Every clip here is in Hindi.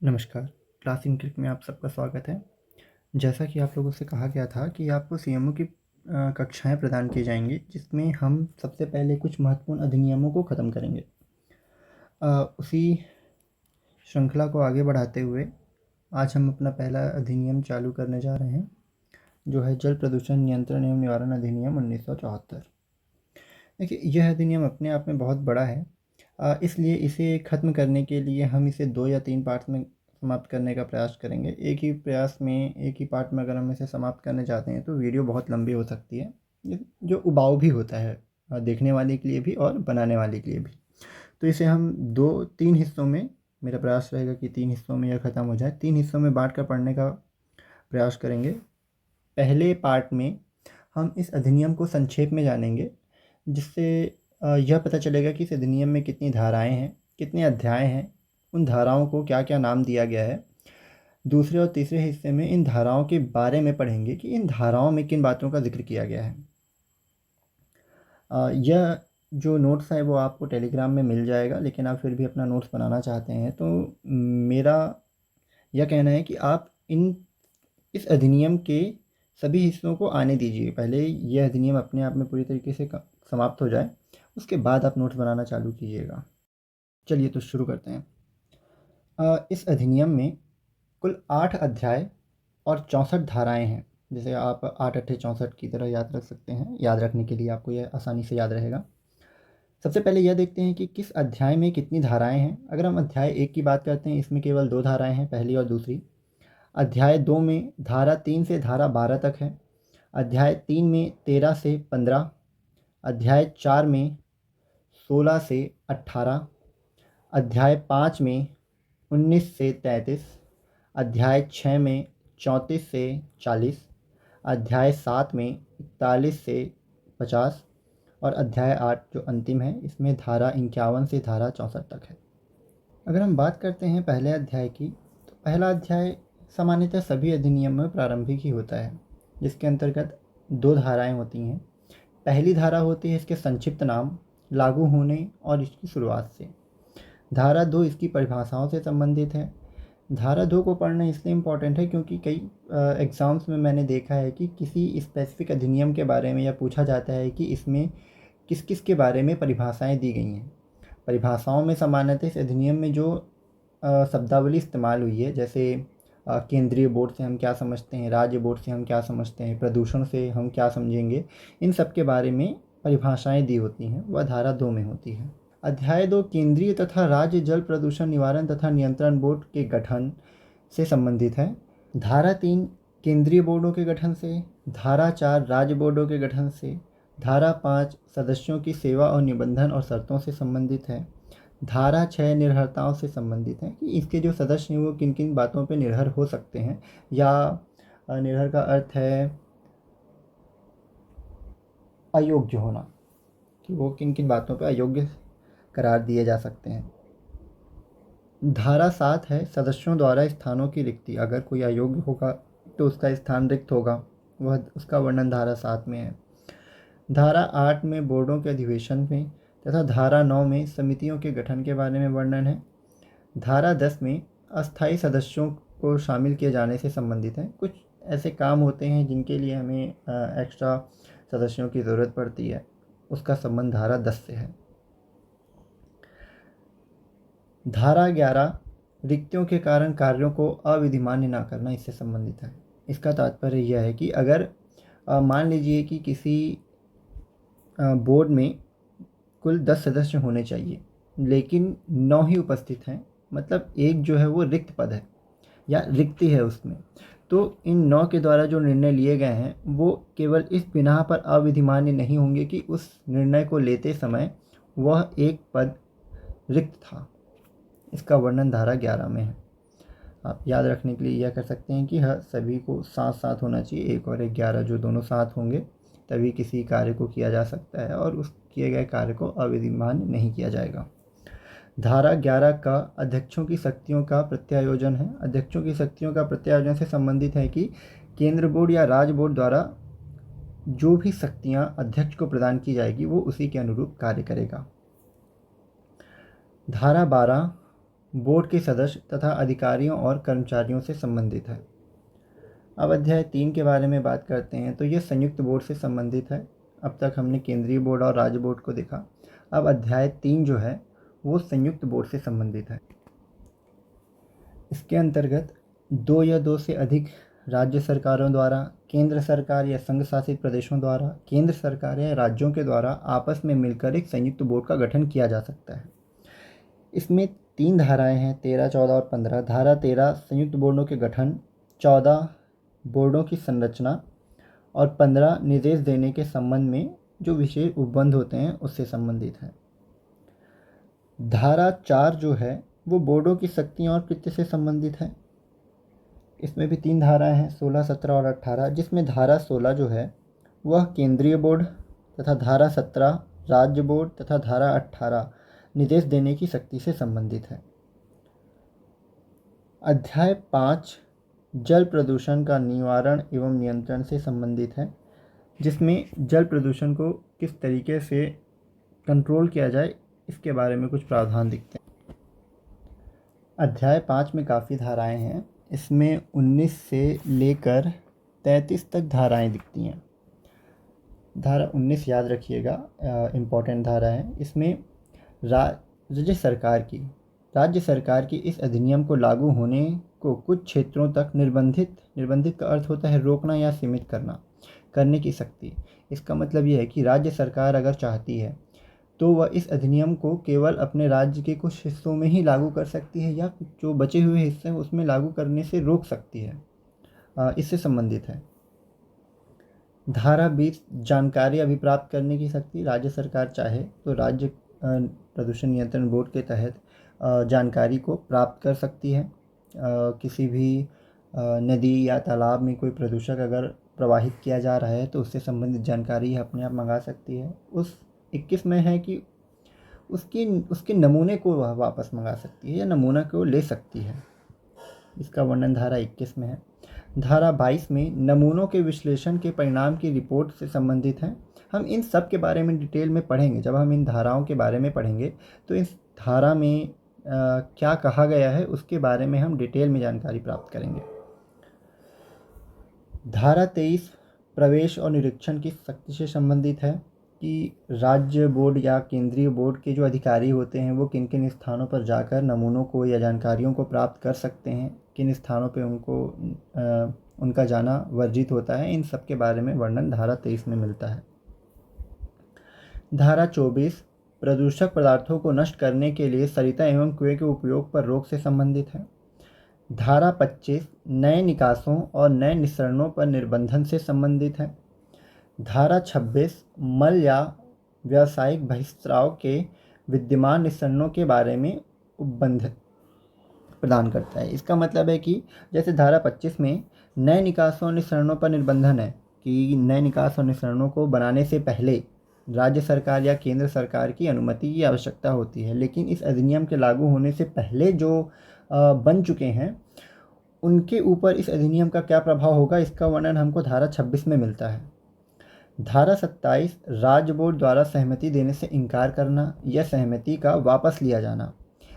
नमस्कार, क्लास इन क्लिक में आप सबका स्वागत है। जैसा कि आप लोगों से कहा गया था कि आपको सीएमओ की कक्षाएँ प्रदान की जाएँगी, जिसमें हम सबसे पहले कुछ महत्वपूर्ण अधिनियमों को ख़त्म करेंगे। उसी श्रृंखला को आगे बढ़ाते हुए आज हम अपना पहला अधिनियम चालू करने जा रहे हैं, जो है जल प्रदूषण नियंत्रण एवं निवारण अधिनियम 1974। देखिए, यह अधिनियम अपने आप में बहुत बड़ा है, इसलिए इसे ख़त्म करने के लिए हम इसे 2 या 3 पार्ट्स में समाप्त करने का प्रयास करेंगे। एक ही पार्ट में अगर हम इसे समाप्त करने जाते हैं तो वीडियो बहुत लंबी हो सकती है, जो उबाऊ भी होता है देखने वाले के लिए भी और बनाने वाले के लिए भी। तो इसे हम 2-3 हिस्सों में, मेरा प्रयास रहेगा कि 3 हिस्सों में यह ख़त्म हो जाए। 3 हिस्सों में बाँट कर पढ़ने का प्रयास करेंगे। पहले पार्ट में हम इस अधिनियम को संक्षेप में जानेंगे, जिससे यह पता चलेगा कि इस अधिनियम में कितनी धाराएँ हैं, कितने अध्याय हैं, उन धाराओं को क्या-क्या नाम दिया गया है। दूसरे और तीसरे हिस्से में इन धाराओं के बारे में पढ़ेंगे कि इन धाराओं में किन बातों का ज़िक्र किया गया है। यह जो नोट्स है वो आपको टेलीग्राम में मिल जाएगा, लेकिन आप फिर भी अपना नोट्स बनाना चाहते हैं तो मेरा यह कहना है कि आप इस अधिनियम के सभी हिस्सों को आने दीजिए। पहले यह अधिनियम अपने आप में पूरी तरीके से समाप्त हो जाए, उसके बाद आप नोट्स बनाना चालू कीजिएगा। चलिए तो शुरू करते हैं। इस अधिनियम में कुल 8 अध्याय और 64 धाराएँ हैं। जैसे आप 8 अट्ठे 64 की तरह याद रख सकते हैं। याद रखने के लिए आपको यह आसानी से याद रहेगा। सबसे पहले यह देखते हैं कि किस अध्याय में कितनी धाराएँ हैं। अगर हम अध्याय 1 की बात करते हैं, इसमें केवल 2 धाराएँ हैं, पहली और दूसरी। अध्याय 2 में धारा 3 से धारा 12 तक है। अध्याय 3 में 13 से 15, अध्याय 4 में 16 से 18, अध्याय 5 में 19 से 33, अध्याय 6 में 34 से 40, अध्याय 7 में 41 से 50 और अध्याय 8 जो अंतिम है, इसमें धारा 51 से धारा 64 तक है। अगर हम बात करते हैं पहले अध्याय की, तो पहला अध्याय सामान्यतः सभी अधिनियम में प्रारंभिक ही होता है, जिसके अंतर्गत 2 धाराएँ होती हैं। पहली धारा होती है इसके संक्षिप्त नाम, लागू होने और इसकी शुरुआत से। धारा 2 इसकी परिभाषाओं से संबंधित है। धारा 2 को पढ़ना इसलिए इम्पॉर्टेंट है क्योंकि कई एग्ज़ाम्स में मैंने देखा है कि किसी स्पेसिफ़िक अधिनियम के बारे में यह पूछा जाता है कि इसमें किस-किस के बारे में परिभाषाएँ दी गई हैं। परिभाषाओं में सामान्यतः इस अधिनियम में जो शब्दावली इस्तेमाल हुई है, जैसे केंद्रीय बोर्ड से हम क्या समझते हैं, राज्य बोर्ड से हम क्या समझते हैं, प्रदूषण से हम क्या समझेंगे, इन सब के बारे में परिभाषाएँ दी होती हैं, वह धारा 2 में होती है। अध्याय 2 केंद्रीय तथा राज्य जल प्रदूषण निवारण तथा नियंत्रण बोर्ड के गठन से संबंधित है। धारा 3 केंद्रीय बोर्डों के गठन से, धारा 4 राज्य बोर्डों के गठन से, धारा 5 सदस्यों की सेवा और निबंधन और शर्तों से संबंधित है। धारा 6 निर्भरताओं से संबंधित है कि इसके जो सदस्य हैं वो किन किन बातों पर निर्भर हो सकते हैं, या निर्भर का अर्थ है अयोग्य होना, कि वो किन किन बातों पर अयोग्य करार दिए जा सकते हैं। धारा 7 है सदस्यों द्वारा स्थानों की रिक्ति, अगर कोई अयोग्य होगा तो उसका स्थान रिक्त होगा, वह उसका वर्णन धारा 7 में है। धारा 8 में बोर्डों के अधिवेशन में तथा धारा 9 में समितियों के गठन के बारे में वर्णन है। धारा 10 में अस्थायी सदस्यों को शामिल किए जाने से संबंधित है। कुछ ऐसे काम होते हैं जिनके लिए हमें एक्स्ट्रा सदस्यों की ज़रूरत पड़ती है, उसका संबंध धारा 10 से है। धारा 11 रिक्तियों के कारण कार्यों को अविधिमान्य न करना, इससे संबंधित है। इसका तात्पर्य यह है कि अगर मान लीजिए कि किसी बोर्ड में कुल 10 सदस्य होने चाहिए, लेकिन 9 ही उपस्थित हैं, मतलब एक जो है वो रिक्त पद है या रिक्ति है उसमें, तो इन 9 के द्वारा जो निर्णय लिए गए हैं वो केवल इस बिना पर अविधिमान्य नहीं होंगे कि उस निर्णय को लेते समय वह एक पद रिक्त था। इसका वर्णन धारा 11 में है। आप याद रखने के लिए यह कर सकते हैं कि हर सभी को साथ साथ होना चाहिए, 1 और 11 जो दोनों साथ होंगे तभी किसी कार्य को किया जा सकता है और उस किए गए कार्य को अविधिमान्य नहीं किया जाएगा। धारा 11 का अध्यक्षों की शक्तियों का प्रत्यायोजन है। अध्यक्षों की शक्तियों का प्रत्यायोजन से संबंधित है कि केंद्र बोर्ड या राज्य बोर्ड द्वारा जो भी शक्तियां अध्यक्ष को प्रदान की जाएगी वो उसी के अनुरूप कार्य करेगा। धारा 12 बोर्ड के सदस्य तथा अधिकारियों और कर्मचारियों से संबंधित है। अब अध्याय 3 के बारे में बात करते हैं तो ये संयुक्त बोर्ड से संबंधित है। अब तक हमने केंद्रीय बोर्ड और राज्य बोर्ड को देखा। अब अध्याय 3 जो है वो संयुक्त बोर्ड से संबंधित है। इसके अंतर्गत 2 या 2 से अधिक राज्य सरकारों द्वारा, केंद्र सरकार या संघ शासित प्रदेशों द्वारा, केंद्र सरकार या राज्यों के द्वारा आपस में मिलकर एक संयुक्त बोर्ड का गठन किया जा सकता है। इसमें 3 धाराएं हैं, 13, 14 और 15। धारा 13 संयुक्त बोर्डों के गठन, 14 बोर्डों की संरचना और 15 निर्देश देने के संबंध में जो विशेष उपबंध होते हैं उससे संबंधित है। धारा 4 जो है वो बोर्डों की शक्तियों और कृत्य से संबंधित है। इसमें भी 3 धाराएं हैं, 16, 17 और 18, जिसमें धारा 16 जो है वह केंद्रीय बोर्ड तथा धारा 17 राज्य बोर्ड तथा धारा 18 निर्देश देने की शक्ति से संबंधित है। अध्याय 5 जल प्रदूषण का निवारण एवं नियंत्रण से संबंधित है, जिसमें जल प्रदूषण को किस तरीके से कंट्रोल किया जाए इसके बारे में कुछ प्रावधान दिखते हैं। अध्याय 5 में काफ़ी धाराएं हैं। इसमें 19 से लेकर 33 तक धाराएं दिखती हैं। धारा 19 याद रखिएगा, इम्पॉर्टेंट धारा है। इसमें राज्य सरकार की इस अधिनियम को लागू होने को कुछ क्षेत्रों तक निर्बंधित का अर्थ होता है रोकना या सीमित करने की शक्ति। इसका मतलब यह है कि राज्य सरकार अगर चाहती है तो वह इस अधिनियम को केवल अपने राज्य के कुछ हिस्सों में ही लागू कर सकती है या जो बचे हुए हिस्से हैं उसमें लागू करने से रोक सकती है। इससे संबंधित है। धारा 20 जानकारी अभिप्राप्त करने की शक्ति। राज्य सरकार चाहे तो राज्य प्रदूषण नियंत्रण बोर्ड के तहत जानकारी को प्राप्त कर सकती है। किसी भी नदी या तालाब में कोई प्रदूषक अगर प्रवाहित किया जा रहा है तो उससे संबंधित जानकारी अपने आप मंगा सकती है। उस 21 में है कि उसके नमूने को वह वापस मंगा सकती है या नमूना को ले सकती है। इसका वर्णन धारा 21 में है। धारा 22 में नमूनों के विश्लेषण के परिणाम की रिपोर्ट से संबंधित है। हम इन सब के बारे में डिटेल में पढ़ेंगे। जब हम इन धाराओं के बारे में पढ़ेंगे तो इस धारा में क्या कहा गया है उसके बारे में हम डिटेल में जानकारी प्राप्त करेंगे। धारा 23 प्रवेश और निरीक्षण की शक्ति से संबंधित है कि राज्य बोर्ड या केंद्रीय बोर्ड के जो अधिकारी होते हैं वो किन किन स्थानों पर जाकर नमूनों को या जानकारियों को प्राप्त कर सकते हैं, किन स्थानों पे उनका जाना वर्जित होता है। इन सब के बारे में वर्णन धारा 23 में मिलता है। धारा 24 प्रदूषक पदार्थों को नष्ट करने के लिए सरिता एवं कुएं के उपयोग पर रोक से संबंधित है। धारा 25 नए निकासों और नए निस्सरणों पर निर्बंधन से संबंधित है। धारा 26 मल या व्यावसायिक बहिस्राव के विद्यमान निस्सरणों के बारे में उपबंध प्रदान करता है। इसका मतलब है कि जैसे धारा 25 में नए निकासों और निस्सरणों पर निर्बंधन है कि नए निकास और निस्सरणों को बनाने से पहले राज्य सरकार या केंद्र सरकार की अनुमति की आवश्यकता होती है, लेकिन इस अधिनियम के लागू होने से पहले जो बन चुके हैं उनके ऊपर इस अधिनियम का क्या प्रभाव होगा इसका वर्णन हमको धारा 26 में मिलता है। धारा 27 राज्य बोर्ड द्वारा सहमति देने से इनकार करना या सहमति का वापस लिया जाना।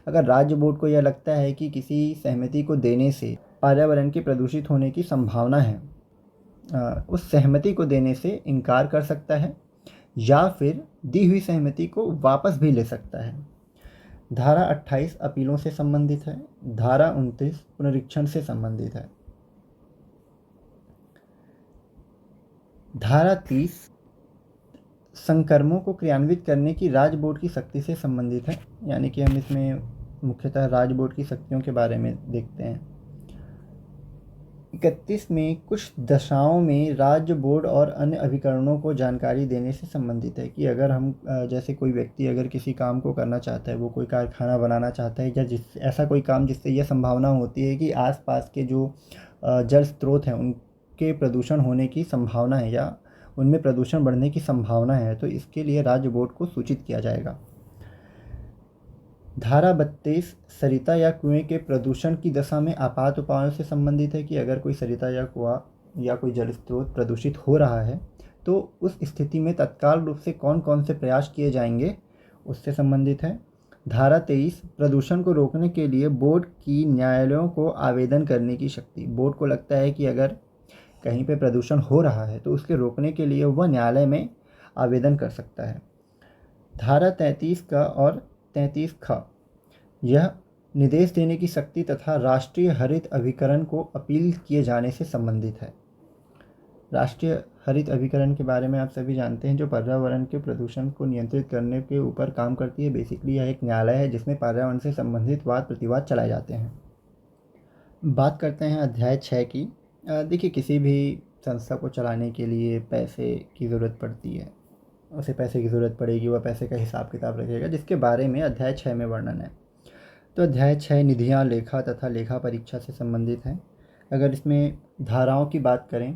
अगर राज्य बोर्ड को यह लगता है कि किसी सहमति को देने से पर्यावरण के प्रदूषित होने की संभावना है, उस सहमति को देने से इनकार कर सकता है या फिर दी हुई सहमति को वापस भी ले सकता है। धारा 28 अपीलों से संबंधित है। धारा 29 पुनरीक्षण से संबंधित है। धारा 30 संकर्मों को क्रियान्वित करने की राज्य बोर्ड की शक्ति से संबंधित है, यानी कि हम इसमें मुख्यतः राज्य बोर्ड की शक्तियों के बारे में देखते हैं। 31 में कुछ दशाओं में राज्य बोर्ड और अन्य अभिकरणों को जानकारी देने से संबंधित है कि अगर हम जैसे कोई व्यक्ति अगर किसी काम को करना चाहता है, वो कोई कारखाना बनाना चाहता है या ऐसा कोई काम जिससे यह संभावना होती है कि आसपास के जो जल स्रोत हैं उनके प्रदूषण होने की संभावना है या उनमें प्रदूषण बढ़ने की संभावना है, तो इसके लिए राज्य बोर्ड को सूचित किया जाएगा। धारा 32 सरिता या कुएं के प्रदूषण की दशा में आपात उपायों से संबंधित है कि अगर कोई सरिता या कुआं या कोई जल स्रोत प्रदूषित हो रहा है तो उस स्थिति में तत्काल रूप से कौन कौन से प्रयास किए जाएंगे उससे संबंधित है। धारा 23 प्रदूषण को रोकने के लिए बोर्ड की न्यायालयों को आवेदन करने की शक्ति। बोर्ड को लगता है कि अगर कहीं पे प्रदूषण हो रहा है तो उसके रोकने के लिए वह न्यायालय में आवेदन कर सकता है। धारा 33 का और 33 ख, यह निर्देश देने की शक्ति तथा राष्ट्रीय हरित अभिकरण को अपील किए जाने से संबंधित है। राष्ट्रीय हरित अभिकरण के बारे में आप सभी जानते हैं, जो पर्यावरण के प्रदूषण को नियंत्रित करने के ऊपर काम करती है। बेसिकली यह एक न्यायालय है जिसमें पर्यावरण से संबंधित वाद प्रतिवाद चलाए जाते हैं। बात करते हैं अध्याय 6 की। देखिए, किसी भी संस्था को चलाने के लिए पैसे की ज़रूरत पड़ती है। उसे पैसे की ज़रूरत पड़ेगी, वह पैसे का हिसाब किताब रखेगा, जिसके बारे में अध्याय 6 में वर्णन है। तो अध्याय 6 निधियाँ, लेखा तथा लेखा परीक्षा से संबंधित है। अगर इसमें धाराओं की बात करें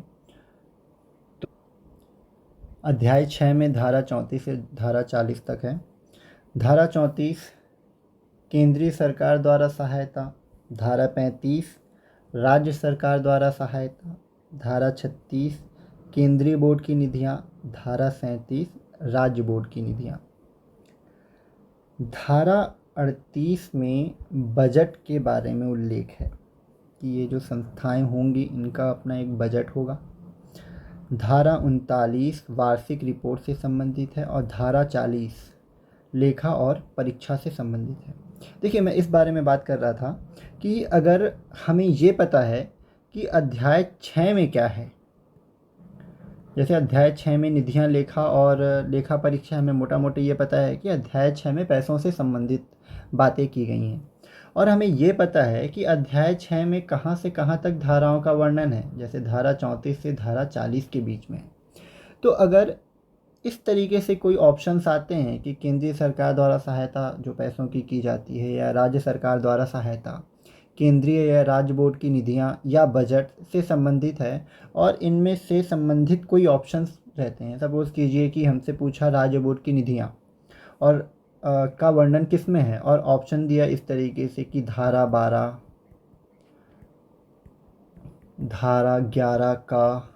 तो अध्याय 6 में धारा 34 से धारा 40 तक है। धारा 34 केंद्रीय सरकार द्वारा सहायता, धारा 35 राज्य सरकार द्वारा सहायता, धारा 36 केंद्रीय बोर्ड की निधियाँ, धारा 37 राज्य बोर्ड की निधियाँ। धारा 38 में बजट के बारे में उल्लेख है कि ये जो संस्थाएं होंगी इनका अपना एक बजट होगा। धारा 39 वार्षिक रिपोर्ट से संबंधित है और धारा 40 लेखा और परीक्षा से संबंधित है। देखिए, मैं इस बारे में बात कर रहा था कि अगर हमें ये पता है कि अध्याय 6 में क्या है, जैसे अध्याय 6 में निधियां, लेखा और लेखा परीक्षा, हमें मोटा मोटी ये पता है कि अध्याय 6 में पैसों से संबंधित बातें की गई हैं, और हमें ये पता है कि अध्याय 6 में कहाँ से कहाँ तक धाराओं का वर्णन है, जैसे धारा 34 से धारा 40 के बीच में। तो अगर इस तरीके से कोई ऑप्शंस आते हैं कि केंद्रीय सरकार द्वारा सहायता जो पैसों की जाती है, या राज्य सरकार द्वारा सहायता, केंद्रीय या राज्य बोर्ड की निधियां या बजट से संबंधित है, और इनमें से संबंधित कोई ऑप्शंस रहते हैं। सपोज़ कीजिए कि हमसे पूछा राज्य बोर्ड की निधियां और का वर्णन किस में है, और ऑप्शन दिया इस तरीके से कि धारा 12, धारा 11 का,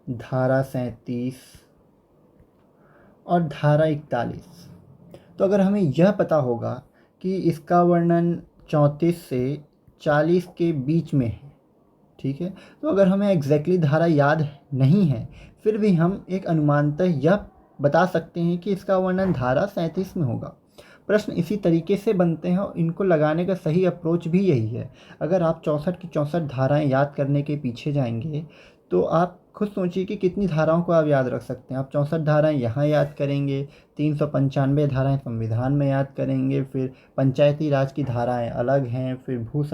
धारा 37 और धारा 41। तो अगर हमें यह पता होगा कि इसका वर्णन 34 से 40 के बीच में है, ठीक है, तो अगर हमें एग्जैक्टली धारा याद नहीं है, फिर भी हम एक अनुमानतः यह बता सकते हैं कि इसका वर्णन धारा 37 में होगा। प्रश्न इसी तरीके से बनते हैं और इनको लगाने का सही अप्रोच भी यही है। अगर आप 64 की 64 धाराएं याद करने के पीछे जाएंगे तो आप खुद सोचिए कि कितनी धाराओं को आप याद रख सकते हैं। आप 64 धाराएं यहाँ याद करेंगे, 395 धाराएं संविधान में याद करेंगे, फिर पंचायती राज की धाराएं अलग हैं, फिर भूमि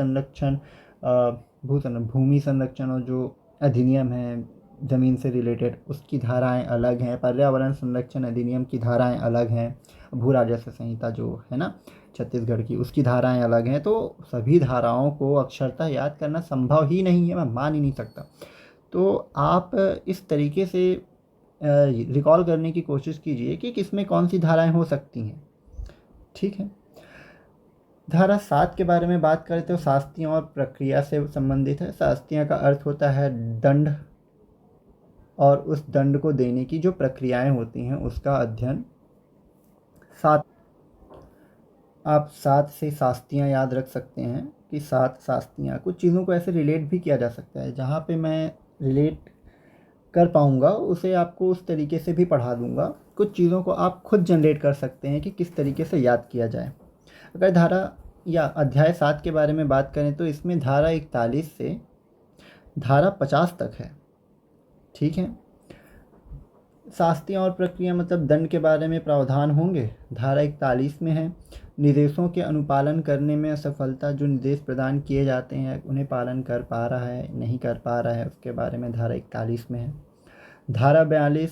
संरक्षण और जो अधिनियम है ज़मीन से रिलेटेड उसकी धाराएं अलग हैं, पर्यावरण संरक्षण अधिनियम की धाराएं अलग हैं, भू राजस्व संहिता जो है ना छत्तीसगढ़ की, उसकी धाराएं अलग हैं। तो सभी धाराओं को अक्षरतः याद करना संभव ही नहीं है, मैं मान ही नहीं सकता। तो आप इस तरीके से रिकॉल करने की कोशिश कीजिए कि किसमें कौन सी धाराएं हो सकती हैं, ठीक है। धारा 7 के बारे में बात करें तो शास्तियाँ और प्रक्रिया से संबंधित है। शास्तियाँ का अर्थ होता है दंड, और उस दंड को देने की जो प्रक्रियाएं होती हैं उसका अध्ययन। आप 7 से शास्तियाँ याद रख सकते हैं कि 7 शास्तियाँ। कुछ चीज़ों को ऐसे रिलेट भी किया जा सकता है, जहाँ पे मैं रिलेट कर पाऊँगा उसे आपको उस तरीके से भी पढ़ा दूँगा। कुछ चीज़ों को आप खुद जनरेट कर सकते हैं कि किस तरीके से याद किया जाए। अगर धारा या अध्याय 7 के बारे में बात करें तो इसमें धारा 41 से धारा 50 तक है, ठीक है। शास्तियाँ और प्रक्रिया मतलब दंड के बारे में प्रावधान होंगे। धारा 41 में है निर्देशों के अनुपालन करने में असफलता, जो निर्देश प्रदान किए जाते हैं उन्हें पालन कर पा रहा है नहीं कर पा रहा है, उसके बारे में धारा 41 में है। धारा 42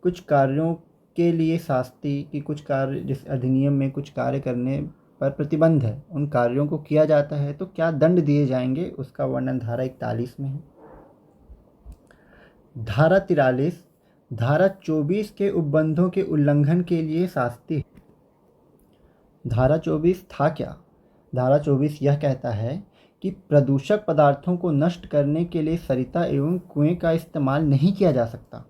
कुछ कार्यों के लिए शास्ति की कुछ कार्य, जिस अधिनियम में कुछ कार्य करने पर प्रतिबंध है, उन कार्यों को किया जाता है तो क्या दंड दिए जाएंगे, उसका वर्णन धारा 41 में है। धारा 43 धारा 24 के उपबंधों के उल्लंघन के लिए शास्ति। धारा 24 था क्या? धारा 24 यह कहता है कि प्रदूषक पदार्थों को नष्ट करने के लिए सरिता एवं कुएं का इस्तेमाल नहीं किया जा सकता।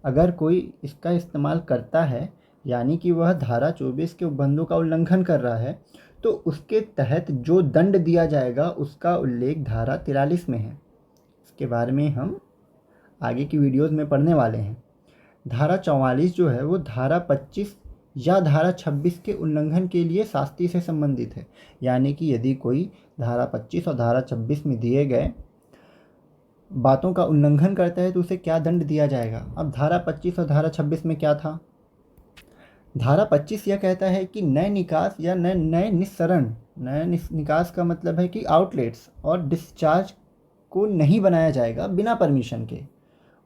अगर कोई इसका इस्तेमाल करता है यानी कि वह धारा 24 के उपबंधों का उल्लंघन कर रहा है, तो उसके तहत जो दंड दिया जाएगा उसका उल्लेख धारा 43 में है। इसके बारे में हम आगे की वीडियोज़ में पढ़ने वाले हैं। धारा 44 जो है वो धारा 25 या धारा 26 के उल्लंघन के लिए शास्ति से संबंधित है। यानी कि यदि कोई धारा 25 और धारा 26 में दिए गए बातों का उल्लंघन करता है तो उसे क्या दंड दिया जाएगा। अब धारा 25 और धारा 26 में क्या था। धारा 25 यह कहता है कि नए निकास या नए निस्सरण, नए निकास का मतलब है कि आउटलेट्स और डिस्चार्ज को नहीं बनाया जाएगा बिना परमिशन के।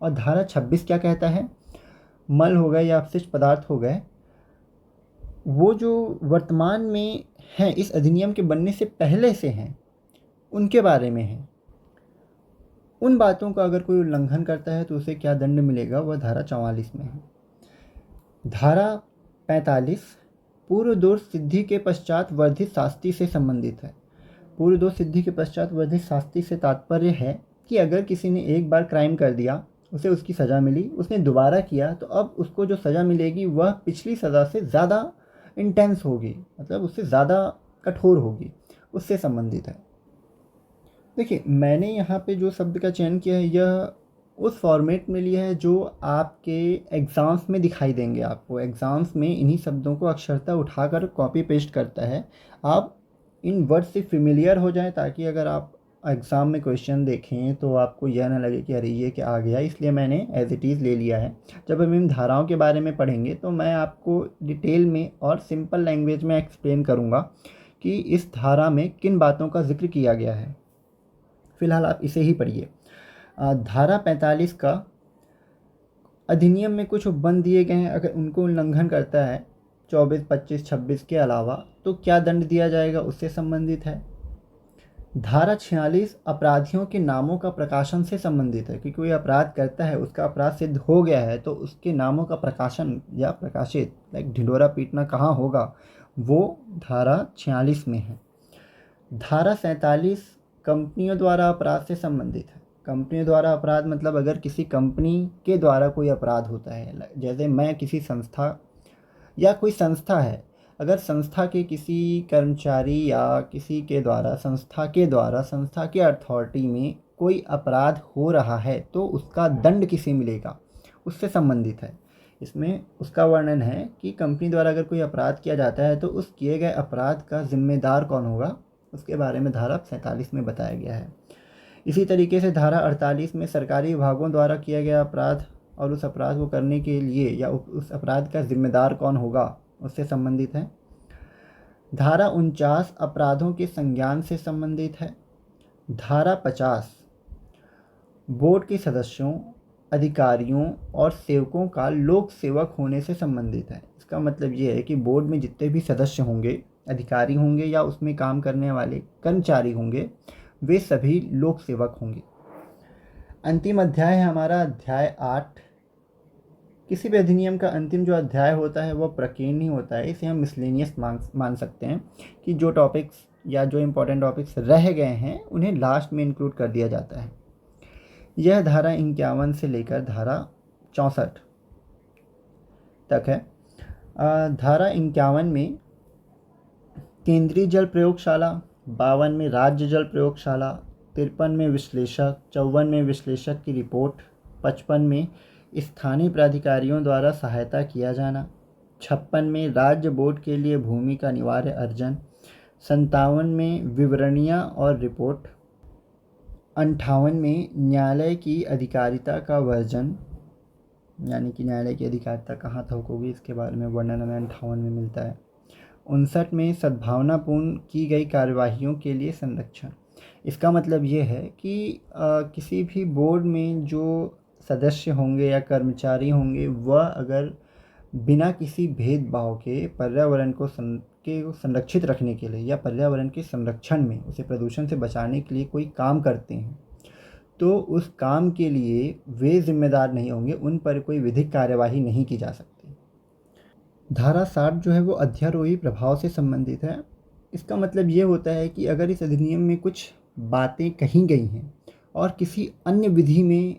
और धारा 26 क्या कहता है, मल हो गए या अपशिष्ट पदार्थ हो गए, वो जो वर्तमान में हैं, इस अधिनियम के बनने से पहले से हैं, उनके बारे में है। उन बातों का अगर कोई उल्लंघन करता है तो उसे क्या दंड मिलेगा, वह धारा 44 में है। धारा 45 पूर्व दोष सिद्धि के पश्चात वर्धित शास्ति से संबंधित है। पूर्व दोष सिद्धि के पश्चात वर्धित शास्ति से तात्पर्य है कि अगर किसी ने एक बार क्राइम कर दिया, उसे उसकी सज़ा मिली, उसने दोबारा किया, तो अब उसको जो सज़ा मिलेगी वह पिछली सज़ा से ज़्यादा इंटेंस होगी, मतलब उससे ज़्यादा कठोर होगी, उससे संबंधित है। देखिए, मैंने यहाँ पे जो शब्द का चयन किया है यह उस फॉर्मेट में लिया है जो आपके एग्ज़ाम्स में दिखाई देंगे। आपको एग्ज़ाम्स में इन्हीं शब्दों को अक्षरशः उठाकर कॉपी पेस्ट करता है। आप इन वर्ड से फेमिलियर हो जाएं ताकि अगर आप एग्ज़ाम में क्वेश्चन देखें तो आपको यह ना लगे कि अरे ये क्या आ गया, इसलिए मैंने एज इट इज़ ले लिया है। जब हम इन धाराओं के बारे में पढ़ेंगे तो मैं आपको डिटेल में और सिंपल लैंग्वेज में एक्सप्लेन करूँगा कि इस धारा में किन बातों का जिक्र किया गया है। फ़िलहाल आप इसे ही पढ़िए। धारा 45 का अधिनियम में कुछ उपबंध दिए गए हैं, अगर उनको उल्लंघन करता है 24, 25, 26 के अलावा तो क्या दंड दिया जाएगा, उससे संबंधित है। धारा 46 अपराधियों के नामों का प्रकाशन से संबंधित है कि कोई अपराध करता है, उसका अपराध सिद्ध हो गया है तो उसके नामों का प्रकाशन या प्रकाशित, लाइक ढिंढोरा पीटना कहाँ होगा, वो धारा 46 में है। धारा 47 कंपनियों द्वारा अपराध से संबंधित है। कंपनियों द्वारा अपराध मतलब अगर किसी कंपनी के द्वारा कोई अपराध होता है, जैसे मैं किसी संस्था या कोई संस्था है, अगर संस्था के किसी कर्मचारी या किसी के द्वारा संस्था के अथॉरिटी में कोई अपराध हो रहा है तो उसका दंड किसे मिलेगा, उससे संबंधित है। इसमें उसका वर्णन है कि कंपनी द्वारा अगर कोई अपराध किया जाता है तो उस किए गए अपराध का जिम्मेदार कौन होगा, उसके बारे में धारा 47 में बताया गया है। इसी तरीके से धारा 48 में सरकारी विभागों द्वारा किया गया अपराध और उस अपराध को करने के लिए या उस अपराध का जिम्मेदार कौन होगा, उससे संबंधित है। धारा 49 अपराधों के संज्ञान से संबंधित है। धारा 50 बोर्ड के सदस्यों, अधिकारियों और सेवकों का लोक सेवक होने से संबंधित है। इसका मतलब ये है कि बोर्ड में जितने भी सदस्य होंगे, अधिकारी होंगे या उसमें काम करने वाले कर्मचारी होंगे, वे सभी लोक सेवक होंगे। अंतिम अध्याय है हमारा अध्याय 8। किसी भी अधिनियम का अंतिम जो अध्याय होता है वह प्रकीर्ण ही होता है, इसे हम मिसलेनियस मान सकते हैं कि जो टॉपिक्स या जो इम्पोर्टेंट टॉपिक्स रह गए हैं उन्हें लास्ट में इंक्लूड कर दिया जाता है। यह धारा 51 से लेकर धारा 64 तक है। धारा 51 में केंद्रीय जल प्रयोगशाला, 52 में राज्य जल प्रयोगशाला, 53 में विश्लेषक, 54 में विश्लेषक की रिपोर्ट, 55 में स्थानीय प्राधिकारियों द्वारा सहायता किया जाना, 56 में राज्य बोर्ड के लिए भूमि का अनिवार्य अर्जन, 57 में विवरणियाँ और रिपोर्ट, 58 में न्यायालय की अधिकारिता का वर्जन, यानी कि न्यायालय की अधिकारिता कहाँ तक होगी इसके बारे में वर्णन हमें 58 में मिलता है। 59 में सद्भावनापूर्ण की गई कार्यवाहियों के लिए संरक्षण। इसका मतलब ये है कि किसी भी बोर्ड में जो सदस्य होंगे या कर्मचारी होंगे वह अगर बिना किसी भेदभाव के पर्यावरण को संरक्षित रखने के लिए या पर्यावरण के संरक्षण में, उसे प्रदूषण से बचाने के लिए कोई काम करते हैं तो उस काम के लिए वे जिम्मेदार नहीं होंगे, उन पर कोई विधिक कार्यवाही नहीं की जा सकती। धारा 60 जो है वो अध्यारोही प्रभाव से संबंधित है। इसका मतलब ये होता है कि अगर इस अधिनियम में कुछ बातें कही गई हैं और किसी अन्य विधि में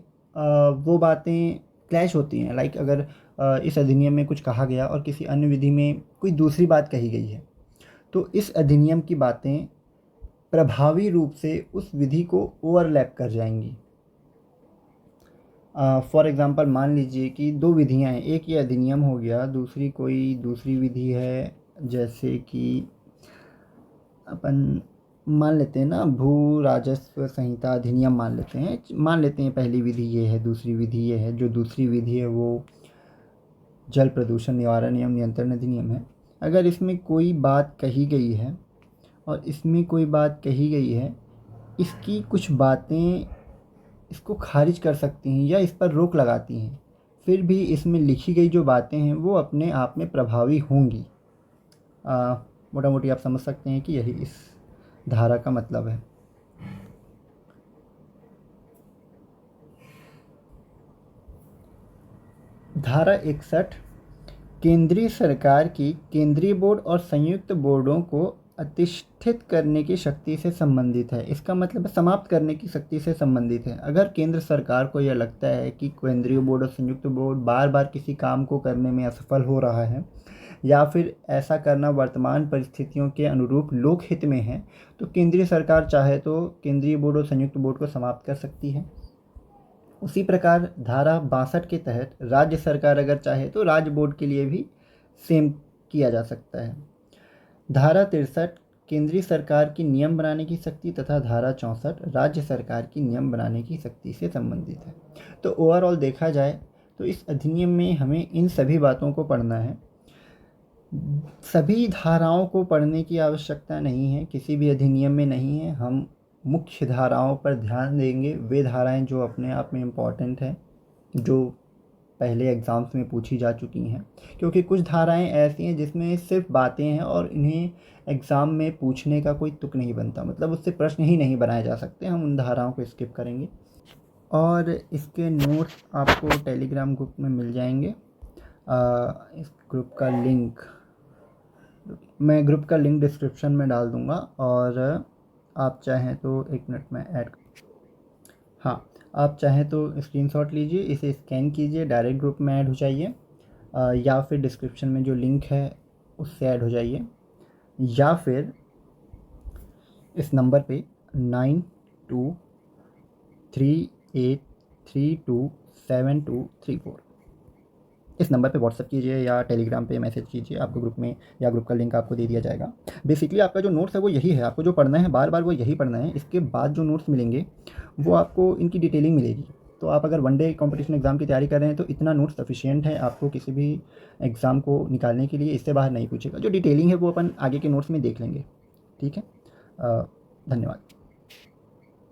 वो बातें क्लैश होती हैं, लाइक अगर इस अधिनियम में कुछ कहा गया और किसी अन्य विधि में कोई दूसरी बात कही गई है, तो इस अधिनियम की बातें प्रभावी रूप से उस विधि को ओवरलैप कर जाएंगी। फॉर एग्ज़ाम्पल मान लीजिए कि दो विधियां हैं, एक ये अधिनियम हो गया, दूसरी कोई दूसरी विधि है, जैसे कि अपन मान लेते हैं ना भू राजस्व संहिता अधिनियम मान लेते हैं पहली विधि ये है, दूसरी विधि ये है। जो दूसरी विधि है वो जल प्रदूषण निवारण एवं नियंत्रण अधिनियम है। अगर इसमें कोई बात कही गई है और इसमें कोई बात कही गई है, इसकी कुछ बातें इसको खारिज कर सकती हैं या इस पर रोक लगाती हैं, फिर भी इसमें लिखी गई जो बातें हैं वो अपने आप में प्रभावी होंगी। मोटा मोटी आप समझ सकते हैं कि यही इस धारा का मतलब है। धारा 61 केंद्रीय सरकार की केंद्रीय बोर्ड और संयुक्त बोर्डों को अधिष्ठित करने की शक्ति से संबंधित है। इसका मतलब है समाप्त करने की शक्ति से संबंधित है। अगर केंद्र सरकार को यह लगता है कि केंद्रीय बोर्ड और संयुक्त बोर्ड बार बार किसी काम को करने में असफल हो रहा है या फिर ऐसा करना वर्तमान परिस्थितियों के अनुरूप लोकहित में है, तो केंद्रीय सरकार चाहे तो केंद्रीय बोर्ड और संयुक्त बोर्ड को समाप्त कर सकती है। उसी प्रकार धारा 62 के तहत राज्य सरकार अगर चाहे तो राज्य बोर्ड के लिए भी सेम किया जा सकता है। धारा 63 केंद्रीय सरकार की नियम बनाने की शक्ति तथा धारा 64 राज्य सरकार की नियम बनाने की शक्ति से संबंधित है। तो ओवरऑल देखा जाए तो इस अधिनियम में हमें इन सभी बातों को पढ़ना है। सभी धाराओं को पढ़ने की आवश्यकता नहीं है, किसी भी अधिनियम में नहीं है। हम मुख्य धाराओं पर ध्यान देंगे, वे धाराएं जो अपने आप में इम्पॉर्टेंट हैं, जो पहले एग्ज़ाम्स में पूछी जा चुकी हैं। क्योंकि कुछ धाराएं ऐसी हैं जिसमें सिर्फ बातें हैं और इन्हें एग्ज़ाम में पूछने का कोई तुक नहीं बनता, मतलब उससे प्रश्न ही नहीं बनाए जा सकते। हम उन धाराओं को स्किप करेंगे और इसके नोट्स आपको टेलीग्राम ग्रुप में मिल जाएंगे। इस ग्रुप का लिंक मैं डिस्क्रिप्शन में डाल दूँगा और आप चाहें तो एक मिनट में हाँ, आप चाहें तो स्क्रीनशॉट लीजिए, इसे स्कैन कीजिए, डायरेक्ट ग्रुप में ऐड हो जाइए, या फिर डिस्क्रिप्शन में जो लिंक है उससे ऐड हो जाइए, या फिर इस नंबर पे 9238327234 इस नंबर पे व्हाट्सएप कीजिए या टेलीग्राम पे मैसेज कीजिए, आपको ग्रुप में या ग्रुप का लिंक आपको दे दिया जाएगा। बेसिकली आपका जो नोट्स है वो यही है, आपको जो पढ़ना है बार बार वो यही पढ़ना है। इसके बाद जो नोट्स मिलेंगे वो आपको इनकी डिटेलिंग मिलेगी। तो आप अगर वन डे कॉम्पिटिशन एग्ज़ाम की तैयारी कर रहे हैं तो इतना नोट्स सफिशिएंट है आपको किसी भी एग्ज़ाम को निकालने के लिए। इससे बाहर नहीं पूछेगा। जो डिटेलिंग है वो अपन आगे के नोट्स में देख लेंगे। ठीक है, धन्यवाद।